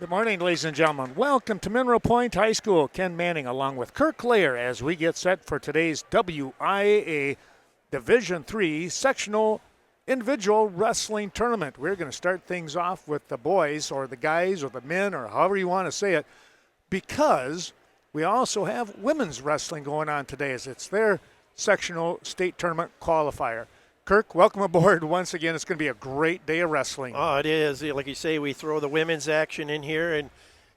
Good morning, ladies and gentlemen. Welcome to Mineral Point High School. Ken Manning along with Kirk Lair as we get set for today's WIAA Division III Sectional Individual Wrestling Tournament. We're going to start things off with the boys or the guys or the men or however you want to say it, because we also have women's wrestling going on today as it's their sectional state tournament qualifier. Kirk, welcome aboard once again. It's going to be a great day of wrestling. Oh, it is. Like you say, we throw the women's action in here, and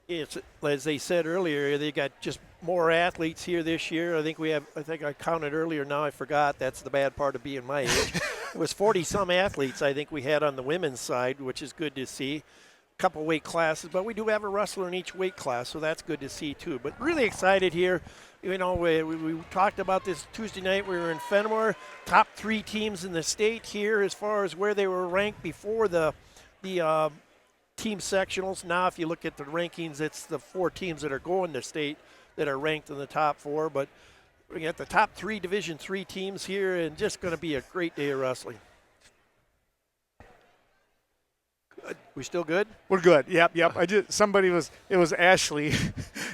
it's, as they said earlier, they got just more athletes here this year. I think I counted earlier, now I forgot. That's the bad part of being my age. It was 40-some athletes I think we had on the women's side, which is good to see. A couple weight classes, but we do have a wrestler in each weight class, so that's good to see too. But really excited here. You know, we talked about this Tuesday night. We were in Fenimore. Top 3 teams in the state here as far as where they were ranked before the team sectionals. Now, if you look at the rankings, it's the 4 teams that are going to state that are ranked in the top 4. But we got the top 3 Division III teams here, and just going to be a great day of wrestling. We still good? We're good. Yep. It was Ashley,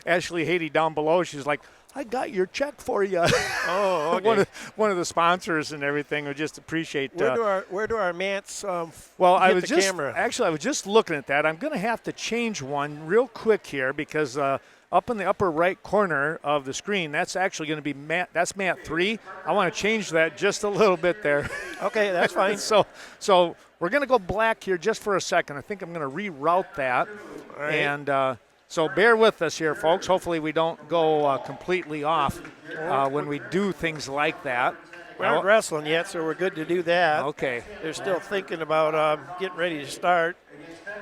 Ashley Haiti down below. She's like, I got your check for you. Oh, okay. one of the sponsors and everything. We just appreciate. Where do our mats I hit the camera? Actually, I was just looking at that. I'm going to have to change one real quick here because up in the upper right corner of the screen, that's actually going to be That's mat 3. I want to change that just a little bit there. Okay, that's fine. So we're going to go black here just for a second. I think I'm going to reroute that. All right. And so bear with us here, folks. Hopefully we don't go completely off when we do things like that. We aren't wrestling yet, so we're good to do that. Okay. They're still thinking about getting ready to start.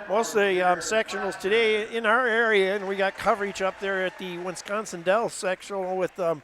Most of the sectionals today in our area, and we got coverage up there at the Wisconsin Dells sectional with the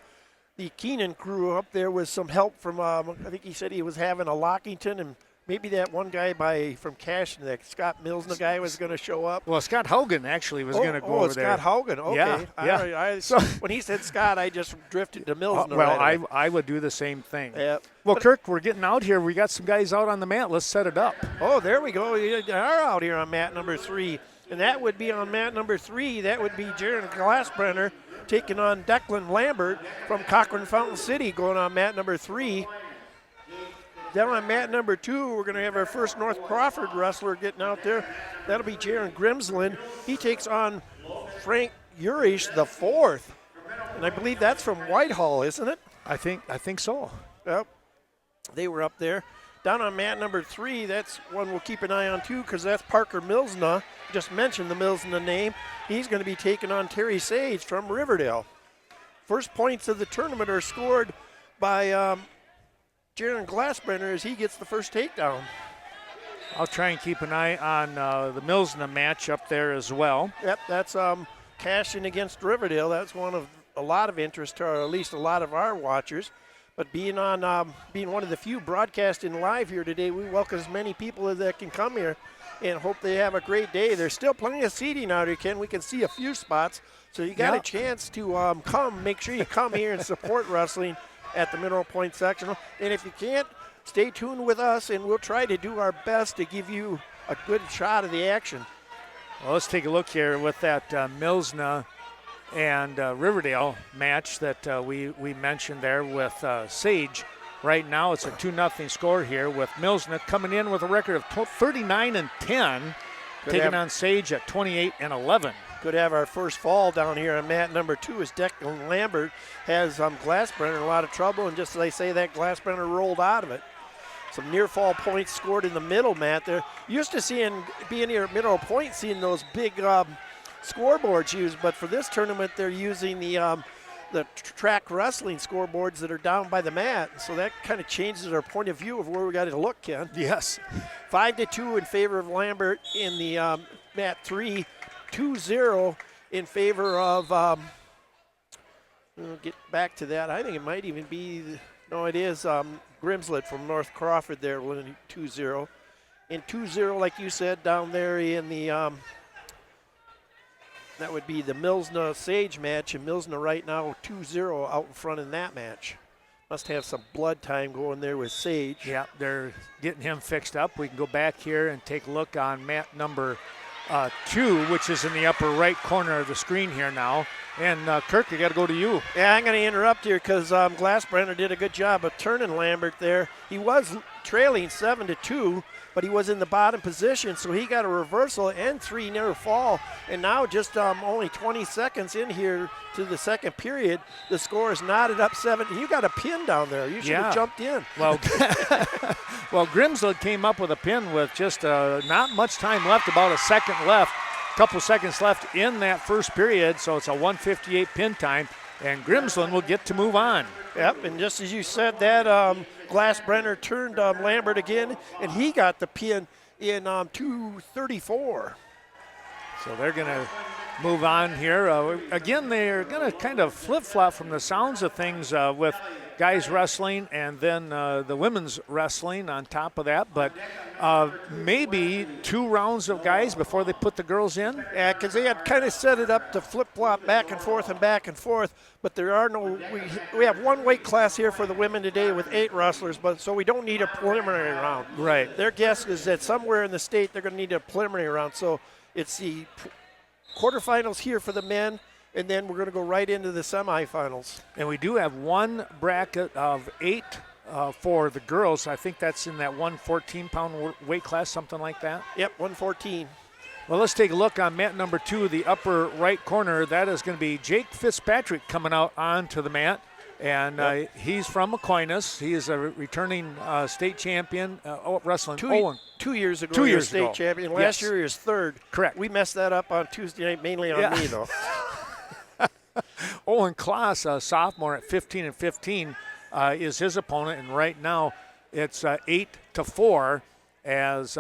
Keenan crew up there with some help from, I think he said he was having a Lockington, and maybe that one guy from Cashin, that Scott Mills guy, was going to show up. Well, Scott Hogan actually was going to go over there. Scott Hogan, okay. Yeah. When he said Scott, I just drifted to Mills. I would do the same thing. Yeah. Well, Kirk, we're getting out here. We got some guys out on the mat. Let's set it up. Oh, there we go. We are out here on mat number 3. And that would be on mat number 3. That would be Jaron Glassbrenner taking on Declan Lambert from Cochrane Fountain City going on mat number 3. Then on mat number 2, we're going to have our first North Crawford wrestler getting out there. That'll be Jaron Grimsland. He takes on Frank Urish the 4th. And I believe that's from Whitehall, isn't it? I think so. Yep. They were up there. Down on mat number 3, that's one we'll keep an eye on too, because that's Parker Milsna. Just mentioned the Milsna name. He's going to be taking on Terry Sage from Riverdale. First points of the tournament are scored by Jaron Glassbrenner as he gets the first takedown. I'll try and keep an eye on the Milsna match up there as well. Yep, that's Cashin against Riverdale. That's one of a lot of interest to at least a lot of our watchers. But being one of the few broadcasting live here today, we welcome as many people as that can come here and hope they have a great day. There's still plenty of seating out here, Ken. We can see a few spots. So you got a chance to come. Make sure you come here and support wrestling at the Mineral Point Sectional. And if you can't, stay tuned with us, and we'll try to do our best to give you a good shot of the action. Well, let's take a look here with that Milsna and Riverdale match that we mentioned there with Sage. Right now it's a 2-0 score here with Milsna coming in with a record of 39-10, taking on Sage at 28-11. Could have our first fall down here on mat number 2 as Declan Lambert has Glassbrenner in a lot of trouble, and just as they say, that Glassbrenner rolled out of it. Some near fall points scored in the middle mat there. Used to being here at Mineral Point, seeing those big scoreboards used, but for this tournament they're using the track wrestling scoreboards that are down by the mat, so that kind of changes our point of view of where we got to look, Ken. Yes. 5-2 in favor of Lambert in the mat 3, 2-0 in favor of we'll get back to that. I think it might even be it is Grimsland from North Crawford there winning 2-0. And 2-0, like you said, down there in the that would be the Milsna Sage match, and Milsna right now 2-0 out in front in that match. Must have some blood time going there with Sage. Yeah, they're getting him fixed up. We can go back here and take a look on mat number 2, which is in the upper right corner of the screen here now. And Kirk, I got to go to you. Yeah, I'm going to interrupt here because Glassbrenner did a good job of turning Lambert there. He was trailing 7-2, but he was in the bottom position, so he got a reversal and 3 near fall. And now just only 20 seconds in here to the second period, the score is knotted up 7. You got a pin down there. You should have jumped in. Well, well, Grimsland came up with a pin with just not much time left, about a second left. Couple seconds left in that first period, so it's a 1:58 pin time, and Grimsland will get to move on. Yep, and just as you said that, Glassbrenner turned Lambert again, and he got the pin in 2:34. So they're going to move on here. Again, they're going to kind of flip-flop from the sounds of things with guys wrestling and then the women's wrestling on top of that. But maybe 2 rounds of guys before they put the girls in? Yeah, because they had kind of set it up to flip-flop back and forth. But there are no – we have 1 weight class here for the women today with 8 wrestlers, but so we don't need a preliminary round. Right. Their guess is that somewhere in the state they're going to need a preliminary round. So it's the quarterfinals here for the men, and then we're going to go right into the semifinals. And we do have 1 bracket of 8 for the girls. I think that's in that 114-pound weight class, something like that. Yep, 114. Well, let's take a look on mat number 2, the upper right corner. That is going to be Jake Fitzpatrick coming out onto the mat. And he's from Aquinas. He is a returning state champion wrestling. 2 years ago, 2 years state ago. champion. Last year he was 3rd. Correct. We messed that up on Tuesday night, mainly on me, though. Owen Kloss, a sophomore at 15-15, is his opponent, and right now it's 8-4 as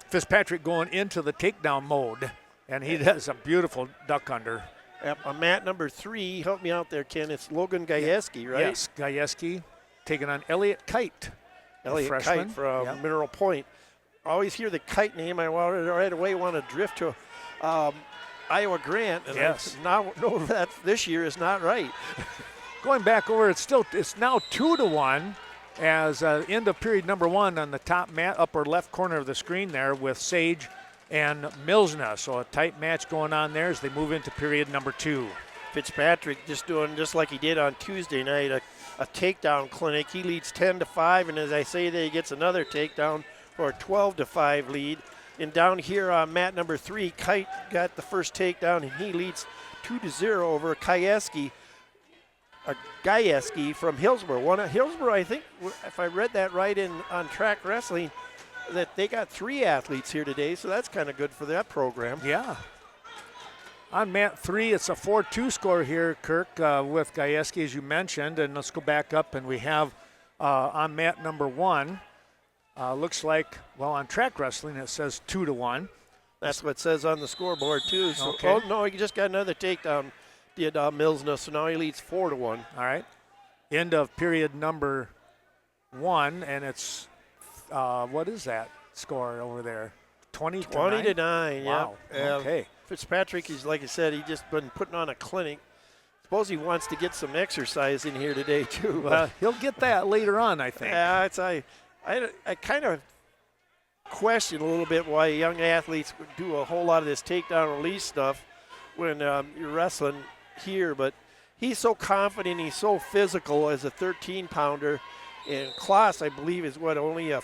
Fitzpatrick going into the takedown mode, and he does a beautiful duck under. Yep, on mat number 3, help me out there, Ken. It's Logan Gajewski, right? Yes, Gajewski taking on Elliot Kite. Elliot Kite from Mineral Point. I always hear the Kite name. I right away want to drift to Iowa Grant, and now know that this year is not right. Going back over, it's now 2-1 as end of period number 1 on the top mat, upper left corner of the screen there with Sage and Milsna. So a tight match going on there as they move into period number 2. Fitzpatrick doing just like he did on Tuesday night, a takedown clinic. He leads 10-5, and as I say, he gets another takedown for a 12-5 lead. And down here on mat number 3, Kite got the first takedown, and he leads 2-0 over Gajewski from Hillsborough. Hillsborough, I think, if I read that right on track wrestling, that they got 3 athletes here today, so that's kind of good for that program. Yeah. On mat 3, it's a 4-2 score here, Kirk, with Gajewski, as you mentioned. And let's go back up, and we have on mat number 1, looks like, well, on track wrestling it says 2-1. That's what it says on the scoreboard, too. So, okay. Oh, no, he just got another takedown, did Milsna, so now he leads 4-1. All right. End of period number 1, and it's, what is that score over there? 20 to 9? 20 to 9, wow. Yeah. Okay. Fitzpatrick is, like I said, he just been putting on a clinic. Suppose he wants to get some exercise in here today, too. He'll get that later on, I think. Yeah, I kind of question a little bit why young athletes would do a whole lot of this takedown release stuff when you're wrestling here. But he's so confident, he's so physical as a 13-pounder. And Kloss, I believe, is only a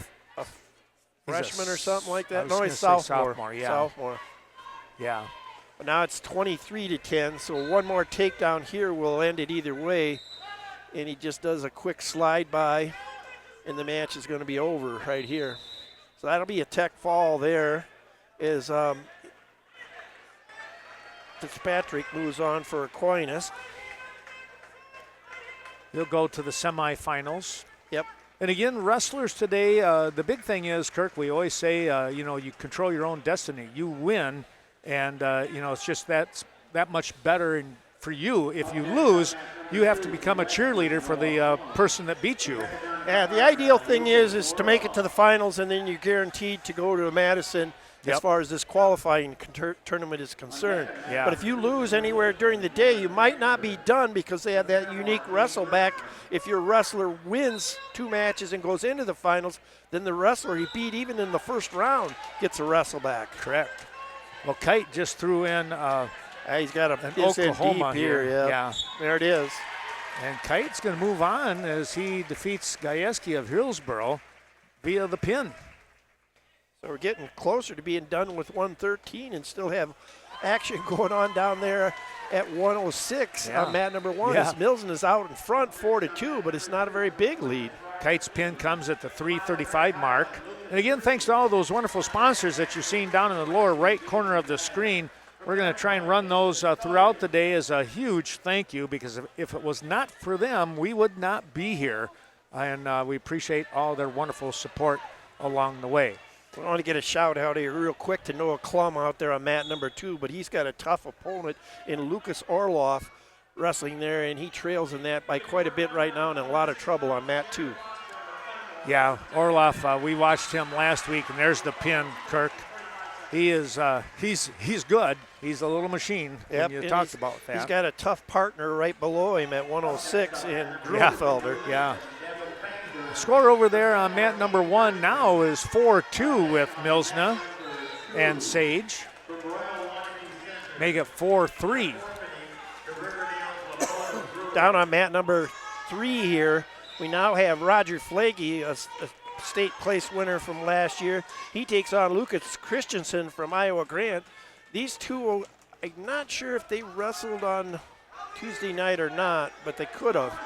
freshman or something like that? No, he's sophomore. Yeah. Sophomore. Yeah. But now it's 23-10, so one more takedown here will end it either way. And he just does a quick slide by, and the match is going to be over right here. So that'll be a tech fall there as Fitzpatrick moves on for Aquinas. He'll go to the semifinals. Yep. And again, wrestlers today, the big thing is, Kirk, we always say, you control your own destiny. You win, and, it's just that much better for you. If you lose, you have to become a cheerleader for the person that beat you. Yeah, the ideal thing is to make it to the finals, and then you're guaranteed to go to Madison as far as this qualifying tournament is concerned. Yeah. But if you lose anywhere during the day, you might not be done because they have that unique wrestle back. If your wrestler wins 2 matches and goes into the finals, then the wrestler he beat even in the first round gets a wrestle back. Correct. Well, Kite just threw in He's got an it's in Oklahoma deep here. Yeah. There it is. And Kite's going to move on as he defeats Gajewski of Hillsboro via the pin. So we're getting closer to being done with 113 and still have action going on down there at 106 on mat number 1. As Milson is out in front 4-2, but it's not a very big lead. Kite's pin comes at the 3:35 mark. And again, thanks to all those wonderful sponsors that you're seeing down in the lower right corner of the screen. We're going to try and run those throughout the day as a huge thank you, because if it was not for them, we would not be here. And we appreciate all their wonderful support along the way. I want to get a shout out here real quick to Noah Klum out there on mat number 2, but he's got a tough opponent in Lucas Orloff wrestling there, and he trails in that by quite a bit right now and in a lot of trouble on mat 2. Yeah, Orloff, we watched him last week, and there's the pin, Kirk. He is he's good. He's a little machine. Yep, you talked about that. He's got a tough partner right below him at 106 in Grunfelder. Yeah. Score over there on mat number 1 now is 4-2 with Milsna and Sage. Make it 4-3. Down on mat number 3 here, we now have Roger Flagey, a state place winner from last year. He takes on Lucas Christensen from Iowa Grant. These two, I'm not sure if they wrestled on Tuesday night or not, but they could have.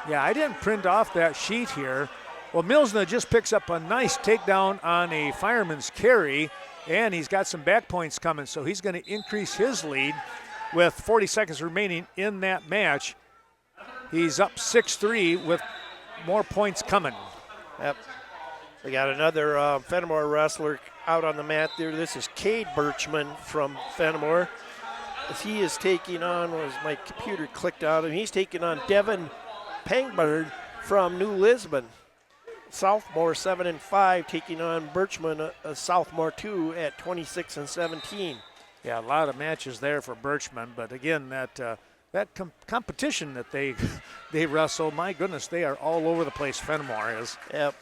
Yeah, I didn't print off that sheet here. Well, Milsna just picks up a nice takedown on a fireman's carry, and he's got some back points coming, so he's going to increase his lead with 40 seconds remaining in that match. He's up 6-3 with more points coming. Yep. We got another Fenimore wrestler out on the mat there. This is Cade Birchman from Fenimore. As he is taking on, my computer clicked out, and he's taking on Devin Pangbird from New Lisbon. Sophomore 7-5 taking on Birchman, a sophomore 2 at 26-17. Yeah, a lot of matches there for Birchman, but again, that competition that they wrestle, my goodness, they are all over the place. Fenimore is. Yep.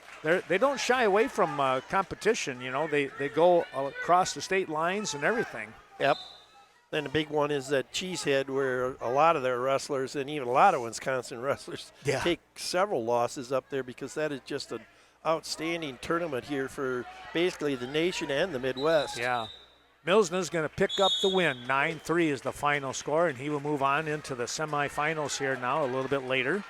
They don't shy away from competition. You know, they go across the state lines and everything. Yep. Then the big one is that Cheesehead, where a lot of their wrestlers and even a lot of Wisconsin wrestlers take several losses up there, because that is just an outstanding tournament here for basically the nation and the Midwest. Yeah. Milsna's going to pick up the win. 9-3 is the final score, and he will move on into the semifinals here now a little bit later.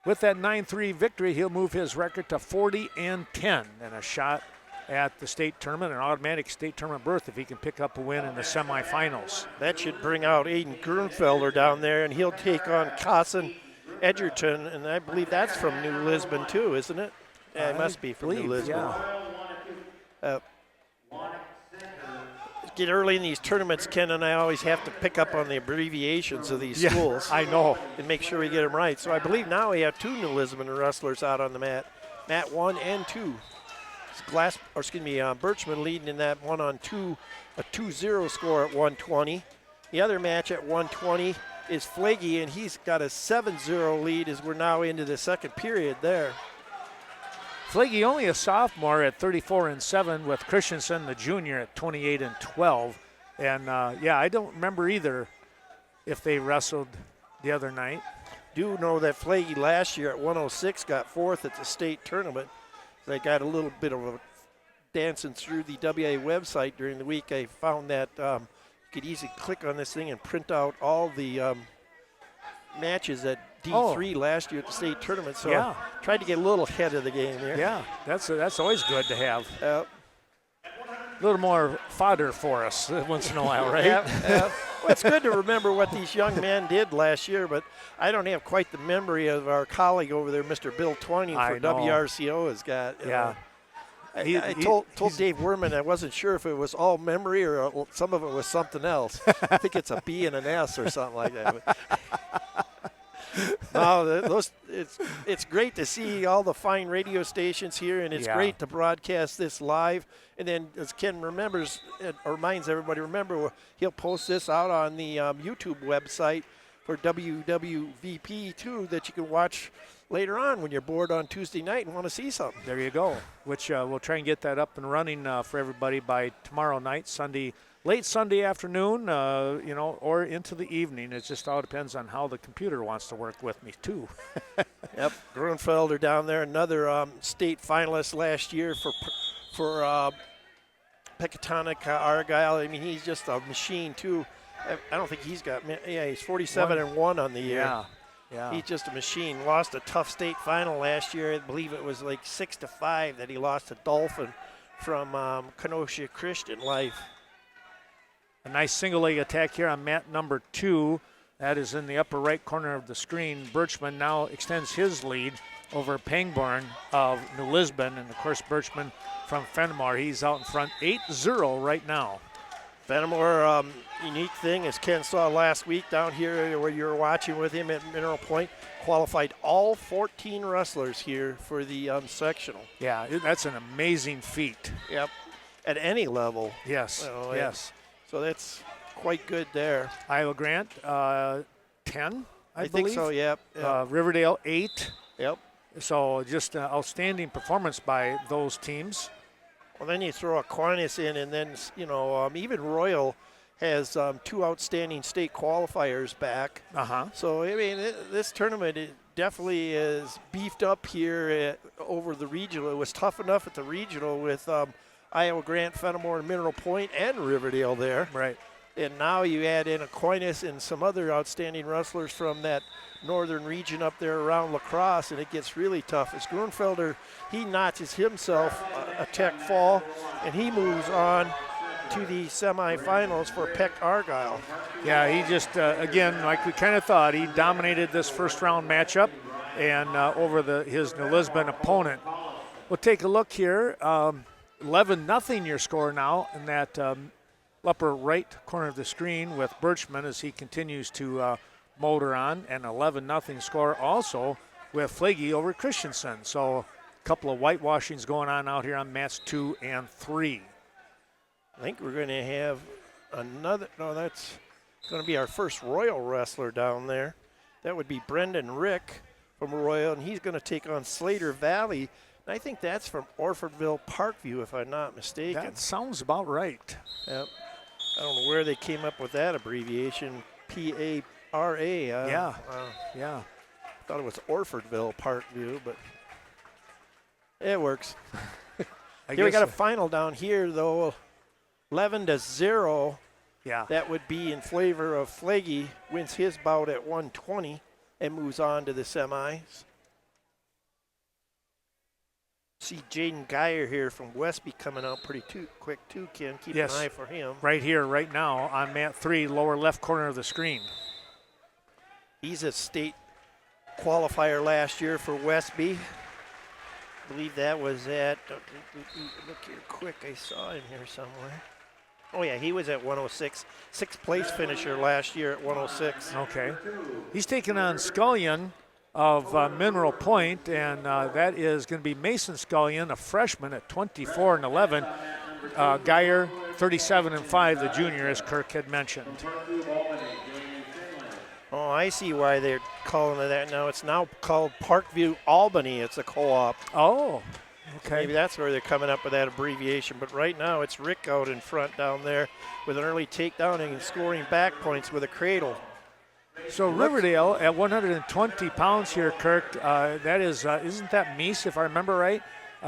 With that 9-3 victory, he'll move his record to 40-10 and a shot at the state tournament, an automatic state tournament berth if he can pick up a win in the semifinals. That should bring out Aiden Grunfelder down there, and he'll take on Cossin Edgerton, and I believe that's from New Lisbon too, isn't it? Yeah, it must be from New Lisbon. Yeah. Get early in these tournaments, Ken and I always have to pick up on the abbreviations of these schools. I know. And make sure we get them right. So I believe now we have 2 New Lisbon wrestlers out on the mat. Mat 1 and 2. Birchman leading in that 1-on-2, a 2-0 score at 120. The other match at 120 is Flagey, and he's got a 7-0 lead as we're now into the second period there. Flagey only a sophomore at 34-7 with Christensen, the junior, at 28-12. And I don't remember either if they wrestled the other night. Do know that Flagey last year at 106 got 4th at the state tournament. They got a little bit of a dancing through the WIAA website during the week. I found that you could easily click on this thing and print out all the matches at D3 last year at the state tournament. So I tried to get a little ahead of the game here. Yeah, that's always good to have. A little more fodder for us once in a while, right? Well, it's good to remember what these young men did last year, but I don't have quite the memory of our colleague over there, Mr. Bill Twining for WRCO has got. I told Dave Werman I wasn't sure if it was all memory or some of it was something else. I think it's a B and an S or something like that. No, it's great to see all the fine radio stations here, and it's great to broadcast this live. And then, as Ken remembers, reminds everybody, remember, he'll post this out on the YouTube website for WWVP too, that you can watch later on when you're bored on Tuesday night and want to see something. There you go. Which we'll try and get that up and running for everybody by tomorrow night, late Sunday afternoon, or into the evening. It just all depends on how the computer wants to work with me too. Yep, Grunfelder down there, another state finalist last year for Pecatonic Argyle. I mean, he's just a machine too. I don't think he's got. Yeah, he's 47-1 on the year. Yeah. He's just a machine. Lost a tough state final last year. I believe it was like 6-5 that he lost to Dolphin from Kenosha Christian Life. A nice single leg attack here on mat number 2. That is in the upper right corner of the screen. Birchman now extends his lead over Pangborn of New Lisbon. And, of course, Birchman from Fenimore. He's out in front 8-0 right now. Fenimore, unique thing, as Ken saw last week down here where you were watching with him at Mineral Point, qualified all 14 wrestlers here for the sectional. Yeah, that's an amazing feat. Yep, at any level. Yes, yes. So that's quite good there. Iowa Grant, 10, I believe. Think so, yep. Riverdale, 8. Yep. So just an outstanding performance by those teams. Well, then you throw Aquinas in, and then, even Royal has 2 outstanding state qualifiers back. So, I mean, this tournament definitely is beefed up here over the regional. It was tough enough at the regional with Iowa Grant, Fenimore, and Mineral Point, and Riverdale there. Right. And now you add in Aquinas and some other outstanding wrestlers from that northern region up there around La Crosse, and it gets really tough. As Grunfelder, he notches himself a tech fall, and he moves on to the semifinals for Peck Argyle. Yeah, he just, again, like we kind of thought, he dominated this first round matchup and over his New Lisbon opponent. We'll take a look here. 11-0 your score now in that upper right corner of the screen with Birchman as he continues to motor on, and 11-0 score also with Flagey over Christensen. So a couple of whitewashings going on out here on mats 2 and 3. I think we're going to have that's going to be our first Royal wrestler down there. That would be Brendan Rick from Royal, and he's going to take on Slater Valley. And I think that's from Orfordville Parkview, if I'm not mistaken. That sounds about right. Yep. I don't know where they came up with that abbreviation, PARA. Yeah. Thought it was Orfordville Parkview, but it works. Here we got a final down here, though, 11-0. Yeah. That would be in favor of Flagey, wins his bout at 120 and moves on to the semis. See Jaden Geyer here from Westby coming out pretty quick too, Ken. Keep an eye for him. Right here, right now on mat 3, lower left corner of the screen. He's a state qualifier last year for Westby. I believe that was at, look here quick, I saw him here somewhere. Oh yeah, he was at 106. 6th place finisher last year at 106. Okay. He's taking on Scullion of Mineral Point, and that is going to be Mason Scullion, a freshman at 24-11. Geyer, 37-5, the junior, as Kirk had mentioned. Oh, I see why they're calling it that now. It's now called Parkview Albany. It's a co-op. Oh, okay. Maybe that's where they're coming up with that abbreviation. But right now it's Rick out in front down there with an early takedown and scoring back points with a cradle. So Riverdale at 120 pounds here, Kirk. That is, isn't that Meese, if I remember right?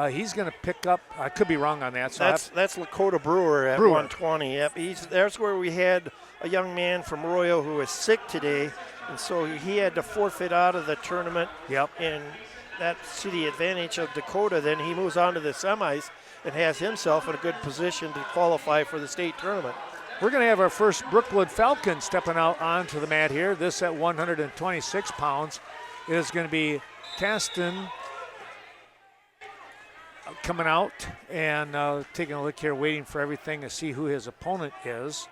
He's going to pick up. I could be wrong on that. So that's Lakota Brewer at 120. Yep, there's where we had a young man from Royal who was sick today, and so he had to forfeit out of the tournament. Yep. And that's to the advantage of Dakota. Then he moves on to the semis and has himself in a good position to qualify for the state tournament. We're going to have our first Brookwood Falcon stepping out onto the mat here. This at 126 pounds. It is going to be Caston coming out and taking a look here, waiting for everything to see who his opponent is.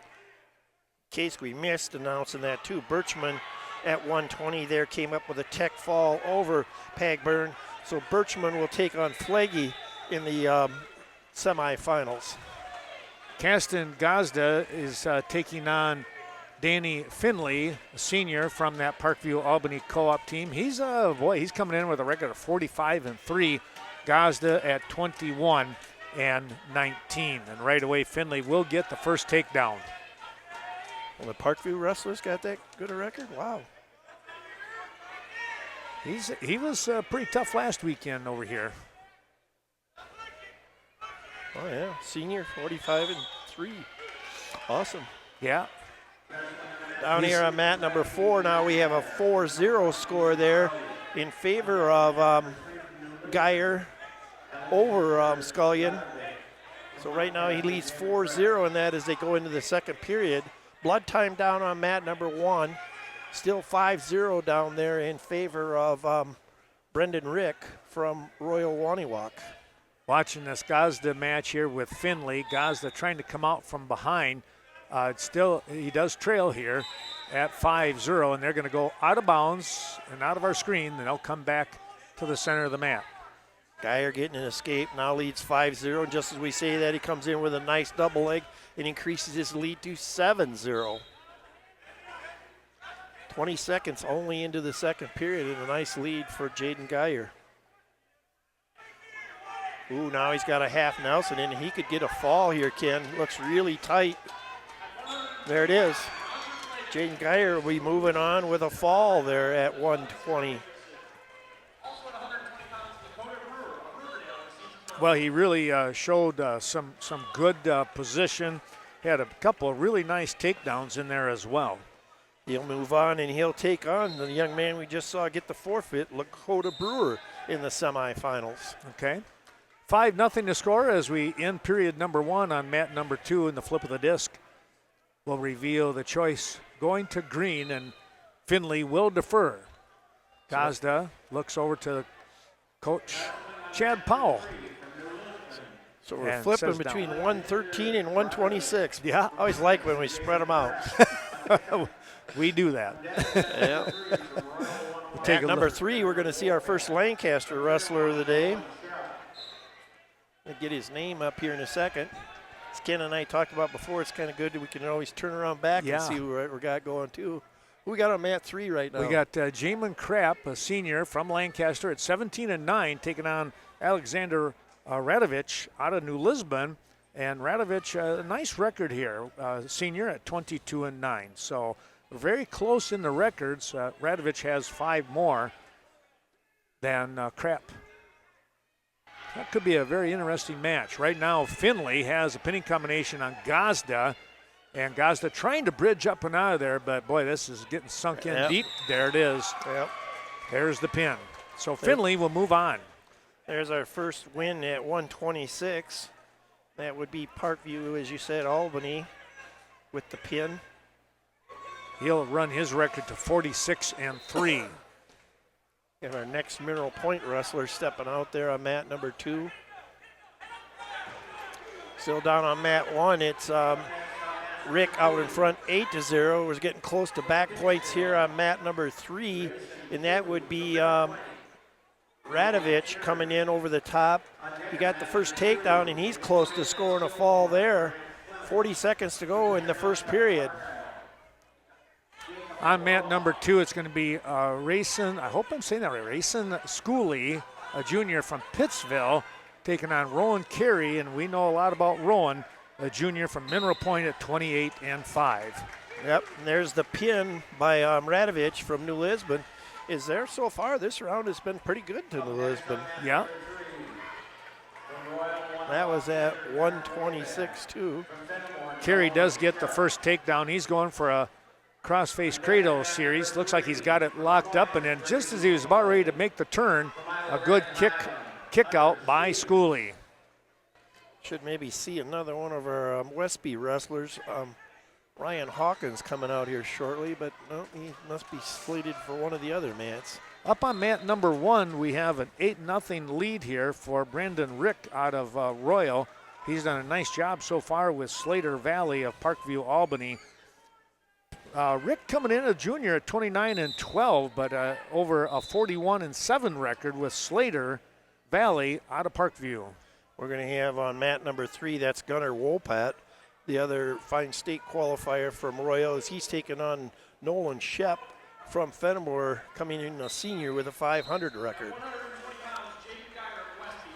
In case we missed announcing that too, Birchman at 120 there, came up with a tech fall over Pagburn. So Birchman will take on Flaggy in the semifinals. Caston Gazda is taking on Danny Finley, a senior from that Parkview Albany co-op team. He's he's coming in with a record of 45-3. Gazda at 21-19. And right away, Finley will get the first takedown. Well, the Parkview wrestlers got that good a record? Wow. He was pretty tough last weekend over here. Oh, yeah. Senior, 45-3. Awesome. Yeah. Down here on mat number 4, now we have a 4-0 score there in favor of Geyer over Scullion. So right now he leads 4-0 in that as they go into the second period. Blood time down on mat number 1. Still 5-0 down there in favor of Brendan Rick from Royal Waniwak. Watching this Gazda match here with Finley. Gazda trying to come out from behind. Still, he does trail here at 5-0, and they're going to go out of bounds and out of our screen, and they'll come back to the center of the mat. Geyer getting an escape, now leads 5-0, and just as we say that, he comes in with a nice double leg and increases his lead to 7-0. 20 seconds only into the second period, and a nice lead for Jaden Geyer. Ooh, now he's got a half Nelson, and he could get a fall here, Ken. Looks really tight. There it is. Jaden Geyer will be moving on with a fall there at 120. Well, he really showed some good position. Had a couple of really nice takedowns in there as well. He'll move on, and he'll take on the young man we just saw get the forfeit, Lakota Brewer, in the semifinals. Okay. 5-0 to score as we end period number 1 on mat number 2, and the flip of the disc will reveal the choice going to green, and Finley will defer. Gazda looks over to Coach Chad Powell. So we're flipping between 113 and 126. Yeah. I always like when we spread them out. We do that. Yeah. Take At number 3, we're going to see our first Lancaster wrestler of the day. I'll get his name up here in a second. As Ken and I talked about before, it's kind of good that we can always turn around back and see what we got going too. Who we got on mat 3 right now? We got Jamin Krapp, a senior from Lancaster at 17-9, taking on Alexander Radovich out of New Lisbon. And Radovich, a nice record here, senior at 22-9. So very close in the records. Radovich has 5 more than Krapp. That could be a very interesting match. Right now, Finley has a pinning combination on Gazda, and Gazda trying to bridge up and out of there, but boy, this is getting sunk in deep. There it is. Yep. There's the pin. So Finley will move on. There's our first win at 126. That would be Parkview, as you said, Albany with the pin. He'll run his record to 46-3. And our next Mineral Point wrestler stepping out there on mat number 2. Still down on mat 1, it's Rick out in front 8-0. We're getting close to back points here on mat number 3, and that would be Radovich coming in over the top. He got the first takedown, and he's close to scoring a fall there. 40 seconds to go in the first period. On mat number 2, it's going to be Rayson, I hope I'm saying that right, Rayson Schooley, a junior from Pittsville, taking on Rowan Carey, and we know a lot about Rowan, a junior from Mineral Point at 28-5. Yep, and there's the pin by Radovich from New Lisbon. Is there so far? This round has been pretty good to New Lisbon. Yeah. That was at 126 too. Carey does get the first takedown. He's going for a cross-face cradle series. Looks like he's got it locked up, and then just as he was about ready to make the turn, a good kick out by Schooley. Should maybe see another one of our Westby wrestlers. Ryan Hawkins coming out here shortly, but no, he must be slated for one of the other mats. Up on mat number 1, we have an 8-0 lead here for Brendan Rick out of Royal. He's done a nice job so far with Slater Valley of Parkview, Albany. Rick coming in a junior at 29-12, but over a 41-7 record with Slater Valley out of Parkview. We're going to have on mat number 3, that's Gunnar Wolpat, the other fine state qualifier from Royal, as he's taking on Nolan Shep from Fenimore, coming in a senior with a 500 record.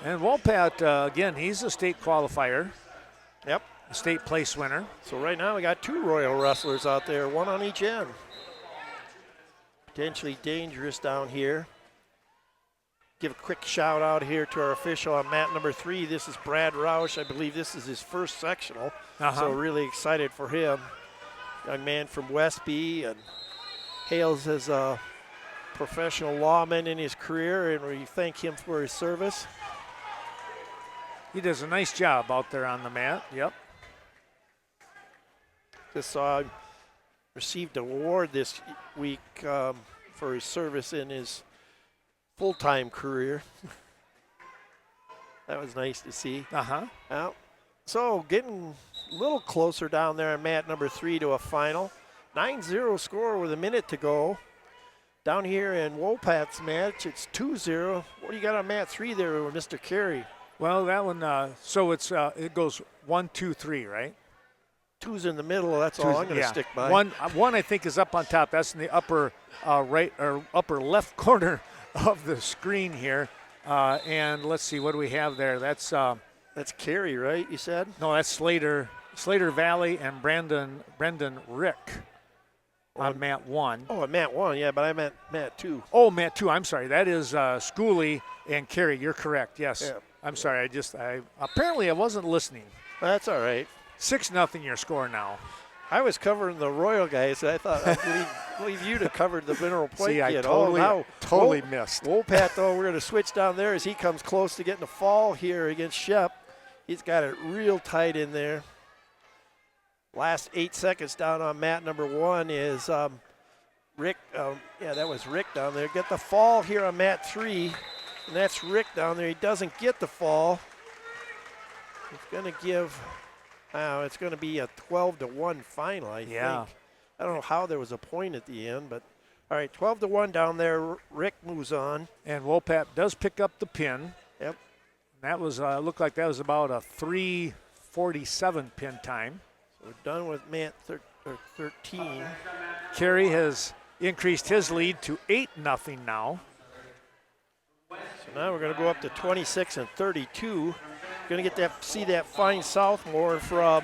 And Wolpat, again, he's a state qualifier. Yep. A state place winner. So right now we got 2 Royal wrestlers out there, one on each end. Potentially dangerous down here. Give a quick shout out here to our official on mat number 3. This is Brad Roush. I believe this is his first sectional. So really excited for him. Young man from Westby and hails as a professional lawman in his career, and we thank him for his service. He does a nice job out there on the mat. Yep. Just received an award this week for his service in his full-time career. That was nice to see. So getting a little closer down there on mat number 3 to a final. 9-0 score with a minute to go. Down here in Wolpat's match, it's 2-0. What do you got on mat 3 there with Mr. Carey? Well, that one, so it's it goes 1, 2, 3, right? 2's in the middle. That's all I'm going to stick by. One I think is up on top. That's in the upper right or upper left corner of the screen here. And let's see, what do we have there? That's Carey, right? You said? No, that's Slater Valley and Brendan Rick on mat 1. Oh, on mat 1, yeah, but I meant mat 2. Oh, mat 2. I'm sorry. That is Schooley and Carey. You're correct. Yes. Yeah. I'm sorry. I apparently I wasn't listening. That's all right. 6-0 your score now. I was covering the Royal guys. I thought I believe you'd have covered the Mineral Point. See, I totally missed. Wolpat, though, we're going to switch down there as he comes close to getting a fall here against Shep. He's got it real tight in there. Last 8 seconds down on mat number 1 is Rick. That was Rick down there. Get the fall here on mat 3, and that's Rick down there. He doesn't get the fall. It's going to give. It's going to be a 12-1 final, I think. I don't know how there was a point at the end, but all right, 12-1 down there. Rick moves on. And Wolpat does pick up the pin. Yep. And that was looked like that was about a 3:47 pin time. So we're done with mat 13. Carey has increased his lead to 8-0 now. So now we're going to go up to 26-32. Going to get to see that fine sophomore from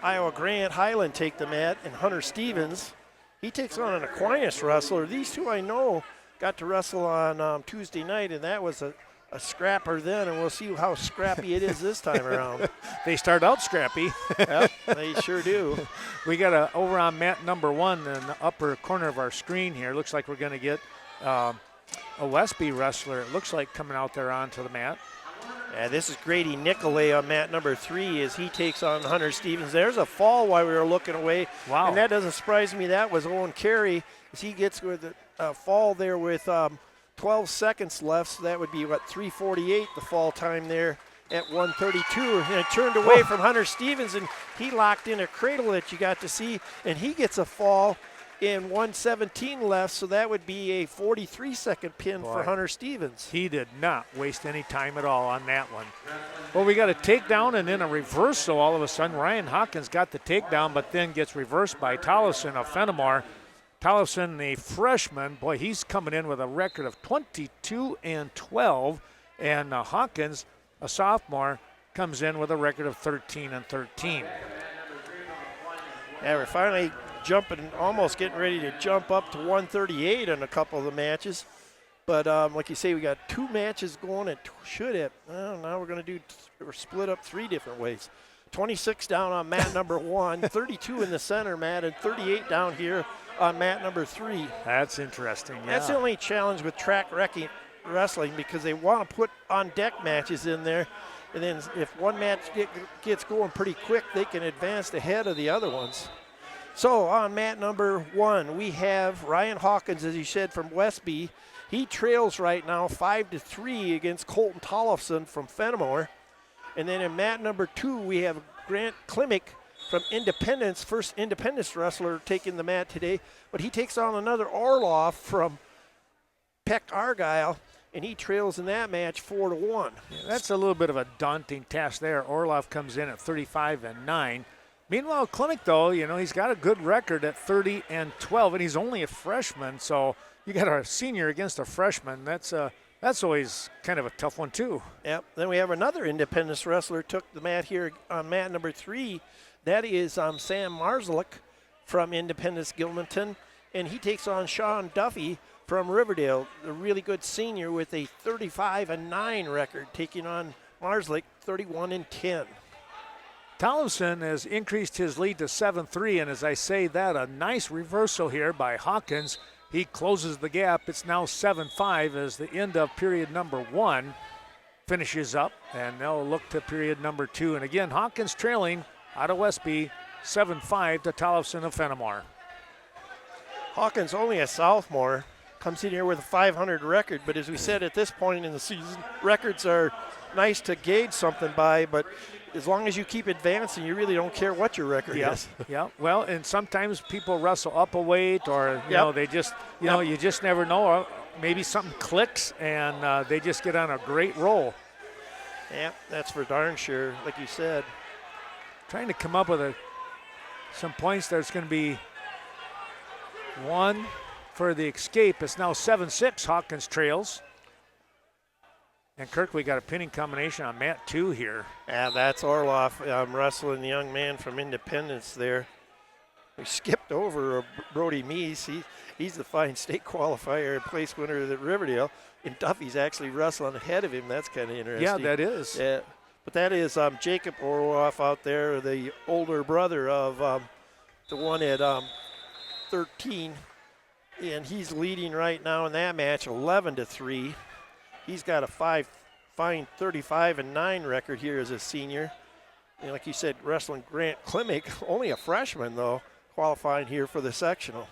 Iowa Grant Highland take the mat, and Hunter Stevens. He takes on an Aquinas wrestler. These two I know got to wrestle on Tuesday night, and that was a scrapper then, and we'll see how scrappy it is this time around. They start out scrappy. Yep, they sure do. We got over on mat number 1 in the upper corner of our screen here. Looks like we're going to get a Westby wrestler, it looks like, coming out there onto the mat. Yeah, this is Grady Nicolay on mat number 3 as he takes on Hunter Stevens. There's a fall while we were looking away. Wow. And that doesn't surprise me. That was Owen Carey as he gets with a fall there with 12 seconds left. So that would be, 3:48 the fall time there at 1:32. And it turned away from Hunter Stevens, and he locked in a cradle that you got to see. And he gets a fall in 1:17 left, so that would be a 43-second pin for Hunter Stevens. He did not waste any time at all on that one. Well, we got a takedown and then a reversal all of a sudden. Ryan Hawkins got the takedown, but then gets reversed by Tollefson of Fenimore. Tollefson, the freshman, boy, he's coming in with a record of 22-12, and Hawkins, a sophomore, comes in with a record of 13-13. Yeah, we're finally almost getting ready to jump up to 138 in a couple of the matches. But like you say, we got 2 matches going and now we're going to we're split up 3 different ways. 26 down on mat number 1, 32 in the center mat, and 38 down here on mat number 3. That's interesting, yeah. That's the only challenge with track wrestling, because they want to put on deck matches in there. And then if one match gets going pretty quick, they can advance ahead of the other ones. So on mat number 1, we have Ryan Hawkins, as you said, from Westby. He trails right now 5-3 against Colton Tollefson from Fenimore. And then in mat number 2, we have Grant Klimick from Independence, first Independence wrestler taking the mat today, but he takes on another Orloff from Peck Argyle, and he trails in that match 4-1. Yeah, that's a little bit of a daunting task there. Orloff comes in at 35-9. Meanwhile, Klimek, though, he's got a good record at 30-12, and he's only a freshman, so you got a senior against a freshman. That's always kind of a tough one, too. Yep. Then we have another Independence wrestler took the mat here on mat number 3. That is Sam Marslick from Independence Gilmanton, and he takes on Sean Duffy from Riverdale, a really good senior with a 35-9 record, taking on Marslick 31-10. Tollefson has increased his lead to 7-3, and as I say that, a nice reversal here by Hawkins. He closes the gap. It's now 7-5 as the end of period number 1 finishes up, and they'll look to period number 2. And again, Hawkins trailing out of Westby 7-5 to Tollefson of Fenimore. Hawkins, only a sophomore, comes in here with a 500 record, but as we said at this point in the season, records are nice to gauge something by, but as long as you keep advancing, you really don't care what your record is. Yeah, well, and sometimes people wrestle up a weight or, they just, you just never know. Or maybe something clicks and they just get on a great roll. Yeah, that's for darn sure, like you said. Trying to come up with some points. There's going to be one for the escape. It's now 7-6. Hawkins trails. And Kirk, we got a pinning combination on mat 2 here. Yeah, that's Orloff wrestling the young man from Independence there. We skipped over Brody Meese. He's the fine state qualifier and place winner at Riverdale. And Duffy's actually wrestling ahead of him. That's kind of interesting. Yeah, that is. Yeah, but that is Jacob Orloff out there, the older brother of the one at 13. And he's leading right now in that match 11-3. He's got a fine 35-9 record here as a senior. And like you said, wrestling Grant Klimek, only a freshman though, qualifying here for the sectional.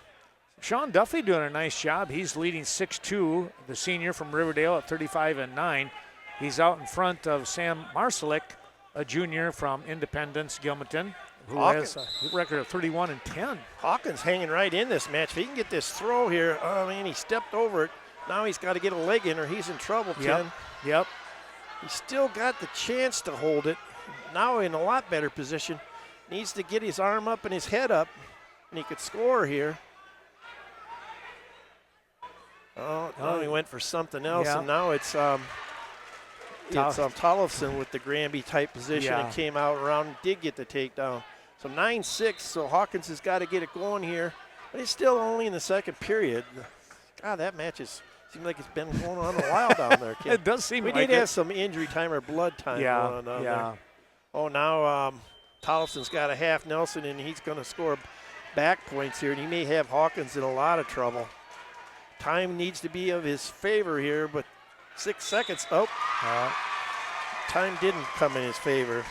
Sean Duffy doing a nice job. He's leading 6-2, the senior from Riverdale at 35-9. He's out in front of Sam Marslick, a junior from Independence Gilmanton, who has a record of 31-10. Hawkins hanging right in this match. If he can get this throw here, oh man, he stepped over it. Now he's got to get a leg in or he's in trouble, Tim. Yep. He's still got the chance to hold it. Now in a lot better position. Needs to get his arm up and his head up, and he could score here. Oh, he went for something else, and now it's Tollefson with the Granby-type position and came out around and did get the takedown. So 9-6, so Hawkins has got to get it going here, but it's still only in the second period. God, that match seems like it's been going on a while down there, Kim. It does seem like we did have some injury time or blood time going on down there. Oh, now Tollefson's got a half Nelson, and he's going to score back points here, and he may have Hawkins in a lot of trouble. Time needs to be of his favor here, but 6 seconds. Time didn't come in his favor.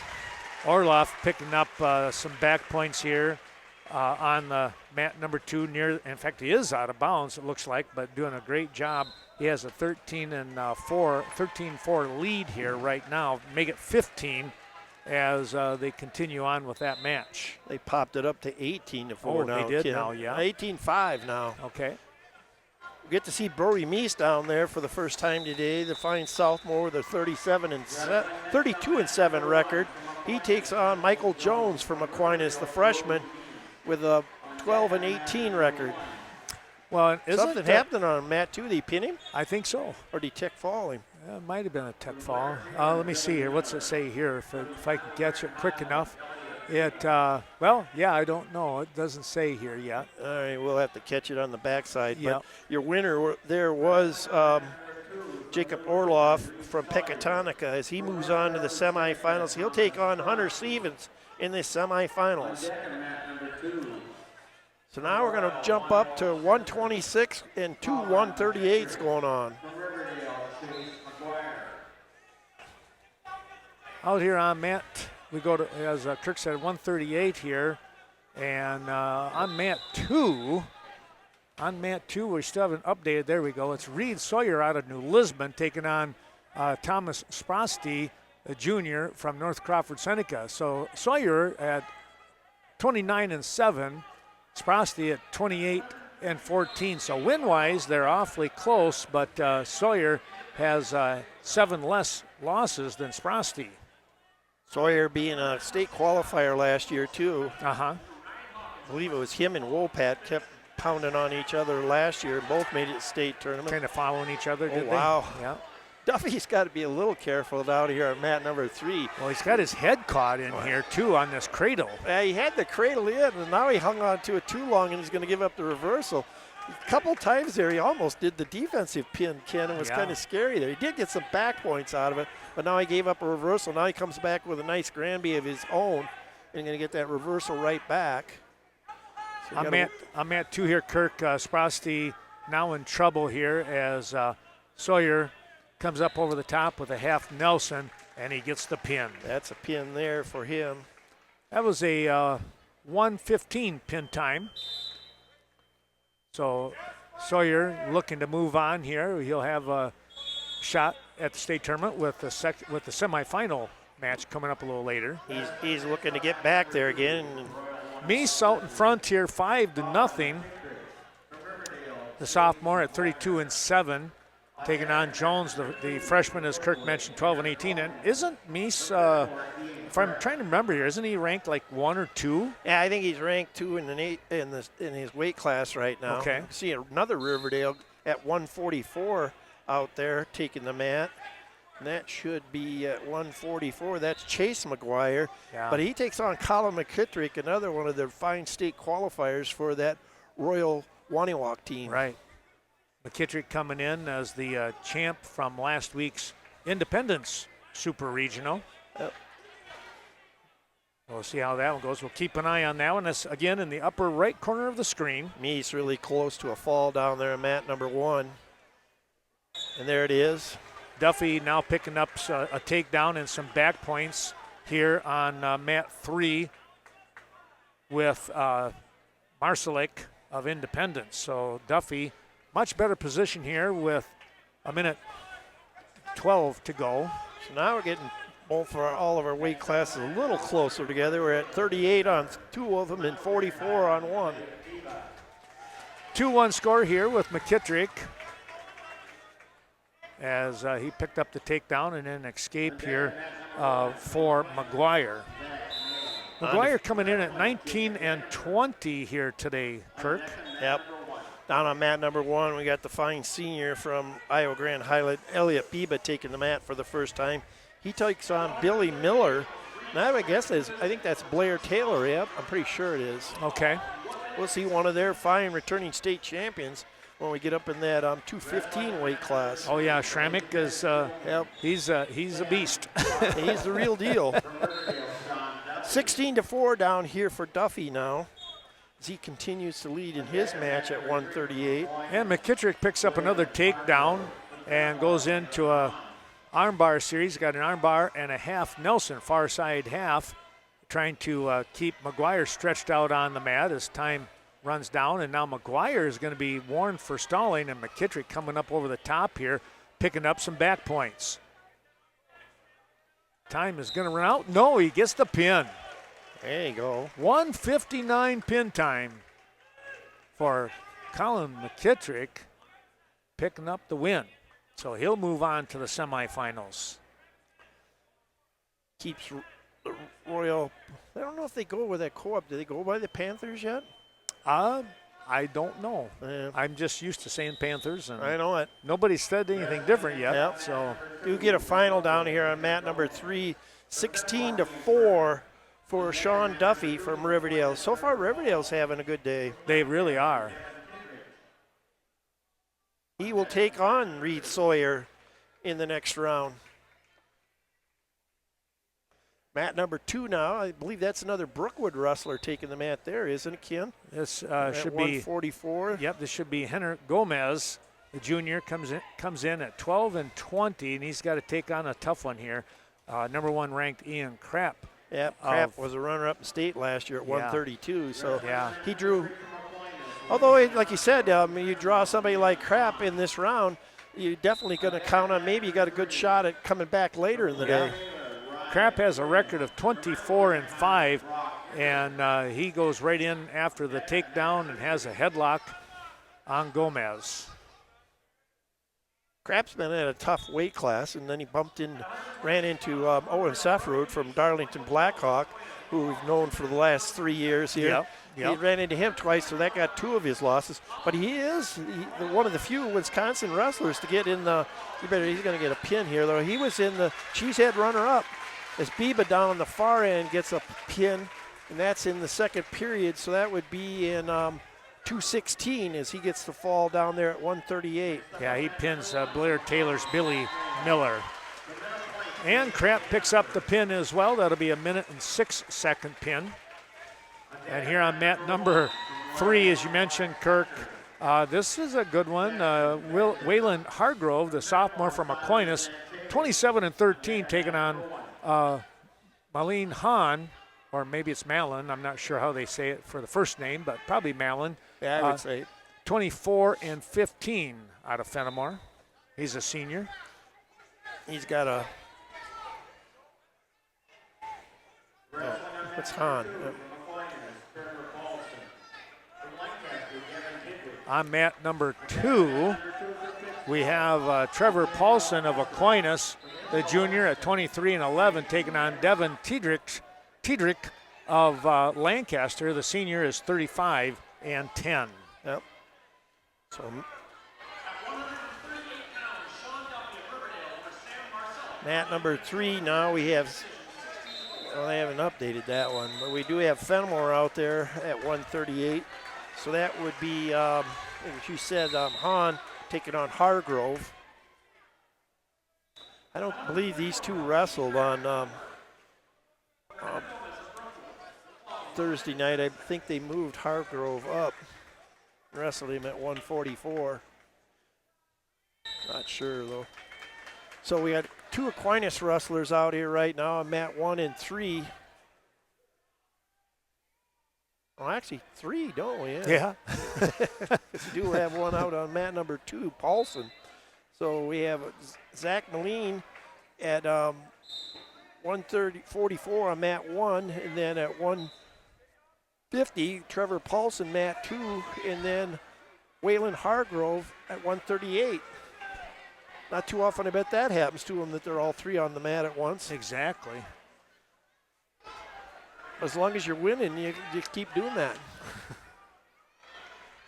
Orloff picking up some back points here on the mat number 2 near. In fact, he is out of bounds, it looks like, but doing a great job. He has a 13-4 lead here right now. Make it 15 as they continue on with that match. They popped it up to 18-4 now. They did Kim. now, yeah. 18-5 now. Okay. We get to see Brody Meese down there for the first time today, the fine sophomore with a 32-7 record. He takes on Michael Jones from Aquinas, the freshman, with a 12-18 record. Well, something happened on Matt too. Did he pin him? I think so. Or did he tech fall him? It might have been a tech fall. Let me see here. What's it say here? If I can catch it quick enough. I don't know. It doesn't say here yet. All right, we'll have to catch it on the backside. Yep. But your winner there was Jacob Orloff from Pecatonica. As he moves on to the semifinals, he'll take on Hunter Stevens in the semifinals. So now we're going to jump up to 126 and 2 138s going on. Out here on mat, we go to, as Kirk said, 138 here. And on mat 2, we still haven't updated. There we go. It's Reed Sawyer out of New Lisbon taking on Thomas Sprosty, a junior from North Crawford, Seneca. So Sawyer at 29-7. Sprosty at 28-14. So win-wise, they're awfully close, but Sawyer has 7 less losses than Sprosty. Sawyer being a state qualifier last year, too. Uh-huh. I believe it was him and Wopat kept pounding on each other last year. Both made it state tournament. Kind of following each other, did they? Wow. Yeah. Duffy's got to be a little careful out here on mat number 3. Well, he's got his head caught in here, too, on this cradle. He had the cradle in, and now he hung on to it too long, and he's going to give up the reversal. A couple times there, he almost did the defensive pin, Ken. It was kind of scary there. He did get some back points out of it, but now he gave up a reversal. Now he comes back with a nice Granby of his own, and going to get that reversal right back. So I'm at 2 here, Kirk. Sprosty now in trouble here as Sawyer comes up over the top with a half Nelson, and he gets the pin. That's a pin there for him. That was a 1:15 pin time. So Sawyer looking to move on here. He'll have a shot at the state tournament with the semifinal match coming up a little later. He's looking to get back there again. Meese out in front here, 5-0. The sophomore at 32-7. Taking on Jones, the freshman, as Kirk mentioned, 12-18. And isn't Meese, if I'm trying to remember here, isn't he ranked like 1 or 2? Yeah, I think he's ranked 2 in his weight class right now. Okay. See another Riverdale at 144 out there taking the mat. And that should be at 144. That's Chase McGuire. Yeah. But he takes on Colin McKittrick, another one of the fine state qualifiers for that Royal Waniwak team. Right. McKittrick coming in as the champ from last week's Independence Super Regional. Yep. We'll see how that one goes. We'll keep an eye on that one. That's, again, in the upper right corner of the screen. Meese really close to a fall down there at mat number 1. And there it is. Duffy now picking up a takedown and some back points here on mat 3 with Marcelik of Independence. So Duffy, much better position here with a minute 12 to go. So now we're getting all of our weight classes a little closer together. We're at 38 on 2 of them and 44 on 1. 2-1 score here with McKittrick as he picked up the takedown and then escape here for McGuire. McGuire coming in at 19-20 here today, Kirk. Yep. Down on mat number 1, we got the fine senior from Iowa Grand Highland, Elliot Biba, taking the mat for the first time. He takes on Billy Miller. Now I think that's Blair Taylor. Yep, I'm pretty sure it is. Okay. We'll see one of their fine returning state champions when we get up in that 215 weight class. Oh yeah, Schrammick is. Yep. He's a beast. He's the real deal. 16-4 down here for Duffy now, as he continues to lead in his match at 138. And McKittrick picks up another takedown and goes into a armbar series. Got an armbar and a half Nelson, far side half, trying to keep McGuire stretched out on the mat as time runs down. And now McGuire is going to be warned for stalling, and McKittrick coming up over the top here, picking up some back points. Time is going to run out. No, he gets the pin. There you go. 1:59 pin time for Colin McKittrick, picking up the win. So he'll move on to the semifinals. Keeps Royal. I don't know if they go with that co-op. Do they go by the Panthers yet? I don't know. Yeah. I'm just used to saying Panthers, and I know it. Nobody said anything different yet. Yep. So you get a final down here on mat number 3, 16-4 for Sean Duffy from Riverdale. So far, Riverdale's having a good day. They really are. He will take on Reed Sawyer in the next round. Mat number 2 now. I believe that's another Brookwood wrestler taking the mat there, isn't it, Ken? This should be 144. Yep, this should be Henner Gomez. The junior comes in at 12-20, and he's got to take on a tough one here. Number 1 ranked Ian Krapp. Yep, Krapp was a runner-up in state last year at 132. So he drew. Although, like you said, you draw somebody like Krapp in this round, you're definitely going to count on maybe you got a good shot at coming back later in the day. Krapp has a record of 24-5, and he goes right in after the takedown and has a headlock on Gomez. Krapp's been at a tough weight class, and then he ran into Owen Sefrood from Darlington Blackhawk, who we've known for the last 3 years here. Yep. He ran into him twice, so that got 2 of his losses. But he is one of the few Wisconsin wrestlers to get in the. He's going to get a pin here, though. He was in the Cheesehead runner-up. As Biba down on the far end gets a pin, and that's in the second period, so that would be in 2:16 as he gets the fall down there at 1:38. Yeah, he pins Blair Taylor's Billy Miller. And Krapp picks up the pin as well. That'll be a 1:06 pin. And here on mat number 3, as you mentioned, Kirk, this is a good one. Waylon Hargrove, the sophomore from Aquinas, 27-13, taking on Malene Hahn, or maybe it's Malin. I'm not sure how they say it for the first name, but probably Malin. Yeah, I would say 24-15 out of Fenimore. He's a senior. He's got a. What's Hahn? On mat number 2, we have Trevor Paulson of Aquinas, the junior, at 23-11, taking on Devin Tiedrich of Lancaster. The senior is 35-10. Yep. So mat number 3 now we have. Well, they haven't updated that one, but we do have Fenimore out there at 138. So that would be, as you said, Hahn taking on Hargrove. I don't believe these two wrestled on Thursday night. I think they moved Hargrove up, wrestled him at 144. Not sure, though. So we had 2 Aquinas wrestlers out here right now on mat 1 and 3. Well, actually 3, don't we? Yeah. We do have one out on mat number 2, Paulson. So we have Zach Moline at 144 on mat 1, and then at 150, Trevor Paulson, mat 2, and then Waylon Hargrove at 138. Not too often I bet that happens to them, that they're all 3 on the mat at once. Exactly. As long as you're winning, you keep doing that.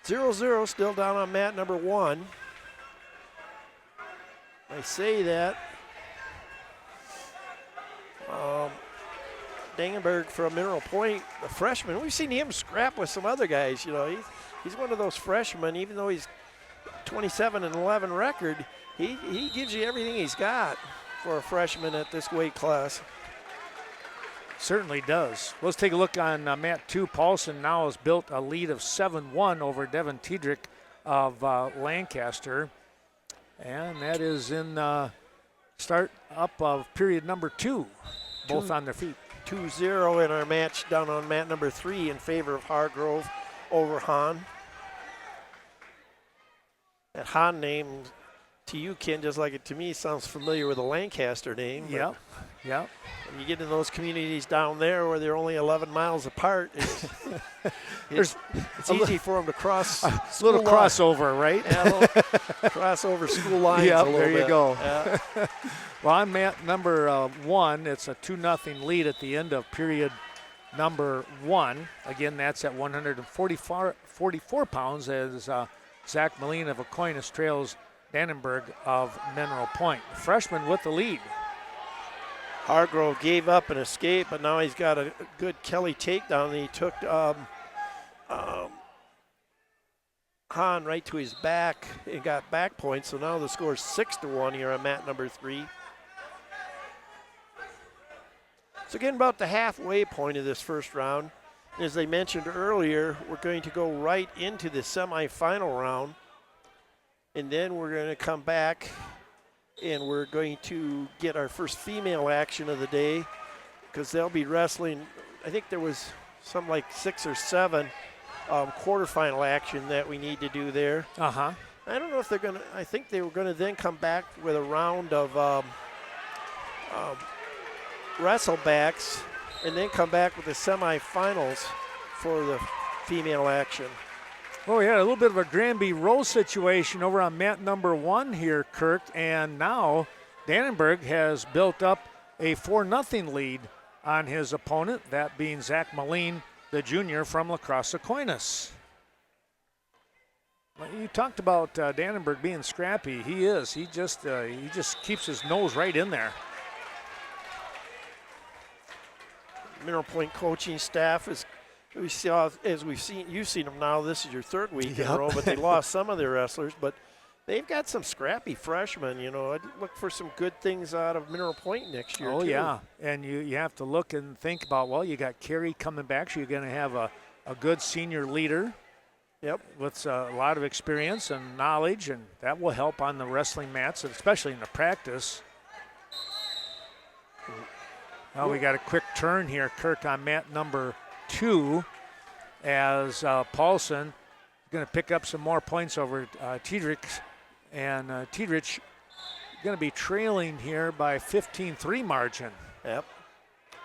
0-0 still down on mat number 1. I say that. Dangenberg from Mineral Point, the freshman, we've seen him scrap with some other guys. You know, he's one of those freshmen, even though he's 27-11 record, he gives you everything he's got for a freshman at this weight class. Certainly does. Let's take a look on mat 2. Paulson now has built a lead of 7-1 over Devin Tiedrich of Lancaster. And that is in start up of period number 2, both on their feet. 2-0 in our match down on mat number 3 in favor of Hargrove over Hahn. That Hahn name to you, Ken, just like it to me, sounds familiar with a Lancaster name. Yep. When you get in those communities down there where they're only 11 miles apart, it's easy for them to cross. A little crossover, right? Yeah, a little crossover school lines. Yep, a little there you bit. go. Yeah. Well, on mat number 1, it's a 2-0 lead at the end of period number 1. Again, that's at 144 pounds as Zach Moline of Aquinas trails Dannenberg of Mineral Point. Freshman with the lead. Hargrove gave up an escape, but now he's got a good Kelly takedown. He took Hahn right to his back and got back points. So now the score is 6-1 here on mat number 3. So getting about the halfway point of this first round. As I mentioned earlier, we're going to go right into the semifinal round. And then we're going to come back and we're going to get our first female action of the day because they'll be wrestling. I think there was some like 6 or 7 quarterfinal action that we need to do there. Uh-huh. I don't know if they're going to, I think they were going to then come back with a round of wrestlebacks and then come back with the semifinals for the female action. Well, we had a little bit of a Granby row situation over on mat number 1 here, Kirk, and now Dannenberg has built up a 4-0 lead on his opponent, that being Zach Moline, the junior from La Crosse Aquinas. Well, you talked about Dannenberg being scrappy. He is. He just keeps his nose right in there. Mineral Point coaching staff is, we saw, as you've seen them now, this is your 3rd week in a row, but they lost some of their wrestlers, but they've got some scrappy freshmen. You know, I'd look for some good things out of Mineral Point next year, too. Yeah, and you have to look and think about, well, you got Carey coming back, so you're going to have a good senior leader. Yep. With a lot of experience and knowledge, and that will help on the wrestling mats, especially in the practice. Well, we got a quick turn here, Kirk, on mat number 2, as Paulson is going to pick up some more points over Tiedrich, and Tiedrich going to be trailing here by 15-3 margin. Yep.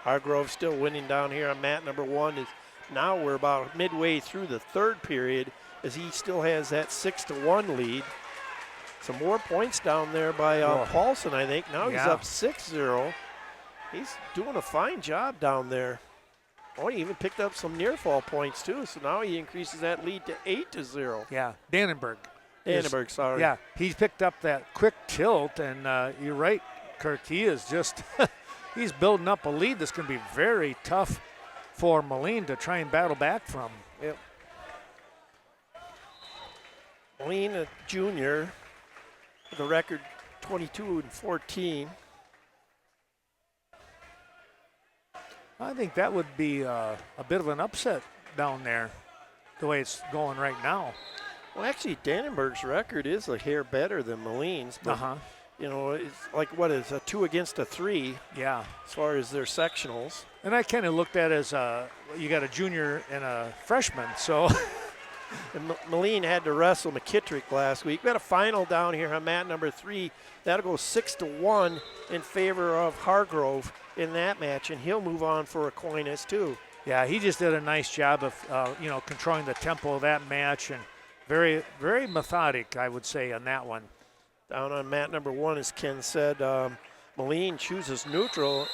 Hargrove still winning down here on mat number 1. Now we're about midway through the 3rd period as he still has that 6-1 lead. Some more points down there by Paulson, I think. Now he's up 6-0. He's doing a fine job down there. Oh, he even picked up some near fall points too, so now he increases that lead to 8-0. Yeah, Dannenberg. Sorry. Yeah, he's picked up that quick tilt, and you're right, Kirk. He is just, he's building up a lead that's going to be very tough for Moline to try and battle back from. Yep. Moline, a junior, with a record 22-14. I think that would be a bit of an upset down there, the way it's going right now. Well, actually, Dannenberg's record is a hair better than Moline's, but you know, it's like, what is a 2 against a 3? Yeah. As far as their sectionals. And I kind of looked at it as you got a junior and a freshman, so. And Moline had to wrestle McKittrick last week. We had a final down here on mat number 3. That'll go 6-1 in favor of Hargrove in that match, and he'll move on for Aquinas too. Yeah, he just did a nice job of controlling the tempo of that match, and very, very methodic, I would say, on that one. Down on mat number 1, as Ken said, Moline chooses neutral.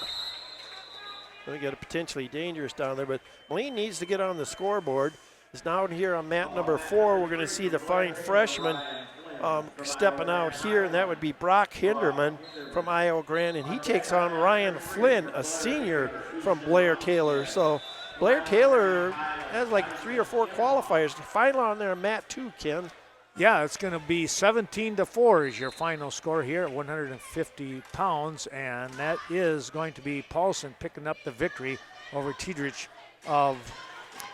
Going to get a potentially dangerous down there, but Moline needs to get on the scoreboard. Is now here on mat number 4. We're going to see the fine freshman stepping out here, and that would be Brock Hinderman from Iowa Grand, and he takes on Ryan Flynn, a senior from Blair Taylor. So Blair Taylor has like 3 or 4 qualifiers. The final on there, mat 2, Ken. Yeah, it's going to be 17-4 is your final score here at 150 pounds, and that is going to be Paulson picking up the victory over Tiedrich of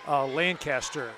Lancaster.